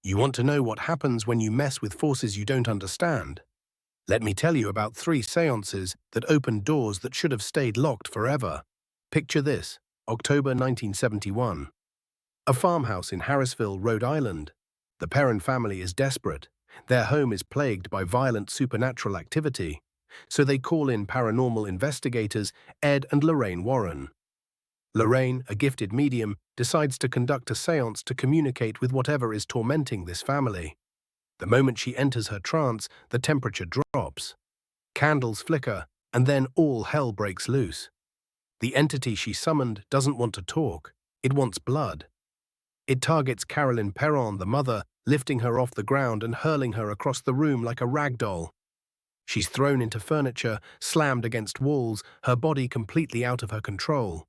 You want to know what happens when you mess with forces you don't understand? Let me tell you about 3 seances that opened doors that should have stayed locked forever. Picture this: October 1971. A farmhouse in Harrisville, Rhode Island. The Perron family is desperate. Their home is plagued by violent supernatural activity. So they call in paranormal investigators Ed and Lorraine Warren. Lorraine, a gifted medium, decides to conduct a séance to communicate with whatever is tormenting this family. The moment she enters her trance, the temperature drops. Candles flicker, and then all hell breaks loose. The entity she summoned doesn't want to talk. It wants blood. It targets Carolyn Perron, the mother, lifting her off the ground and hurling her across the room like a rag doll. She's thrown into furniture, slammed against walls, her body completely out of her control.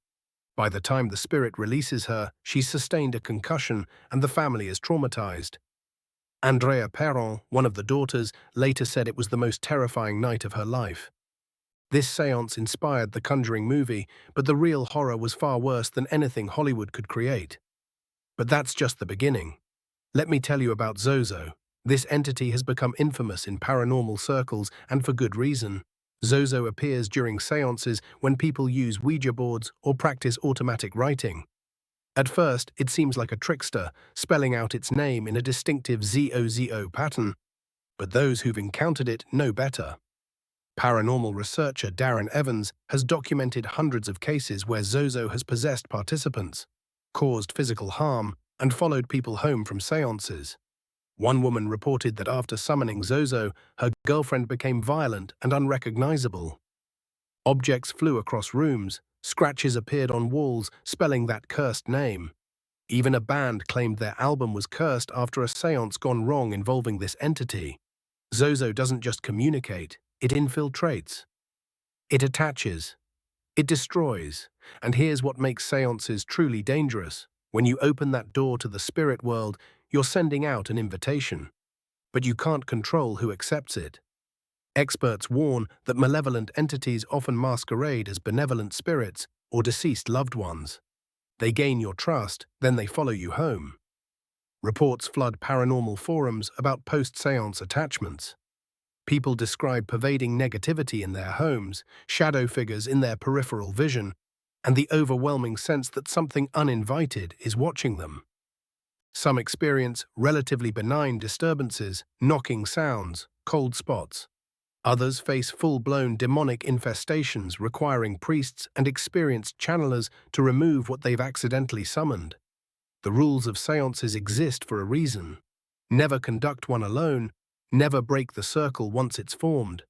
By the time the spirit releases her, she's sustained a concussion and the family is traumatized. Andrea Perron, one of the daughters, later said it was the most terrifying night of her life. This séance inspired the Conjuring movie, but the real horror was far worse than anything Hollywood could create. But that's just the beginning. Let me tell you about Zozo. This entity has become infamous in paranormal circles, and for good reason. Zozo appears during séances when people use Ouija boards or practice automatic writing. At first, it seems like a trickster, spelling out its name in a distinctive ZOZO pattern. But those who've encountered it know better. Paranormal researcher Darren Evans has documented hundreds of cases where Zozo has possessed participants, caused physical harm, and followed people home from séances. One woman reported that after summoning Zozo, her girlfriend became violent and unrecognizable. Objects flew across rooms, scratches appeared on walls spelling that cursed name. Even a band claimed their album was cursed after a séance gone wrong involving this entity. Zozo doesn't just communicate, it infiltrates. It attaches. It destroys. And here's what makes séances truly dangerous. When you open that door to the spirit world, you're sending out an invitation. But you can't control who accepts it. Experts warn that malevolent entities often masquerade as benevolent spirits or deceased loved ones. They gain your trust, then they follow you home. Reports flood paranormal forums about post-séance attachments. People describe pervading negativity in their homes, shadow figures in their peripheral vision, and the overwhelming sense that something uninvited is watching them. Some experience relatively benign disturbances, knocking sounds, cold spots. Others face full-blown demonic infestations requiring priests and experienced channelers to remove what they've accidentally summoned. The rules of séances exist for a reason. Never conduct one alone, never break the circle once it's formed.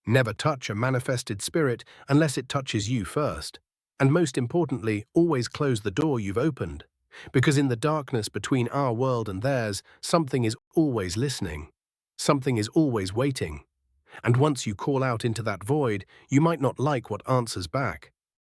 Never touch a manifested spirit unless it touches you first. And most importantly, always close the door you've opened. Because in the darkness between our world and theirs, something is always listening. Something is always waiting. And once you call out into that void, you might not like what answers back.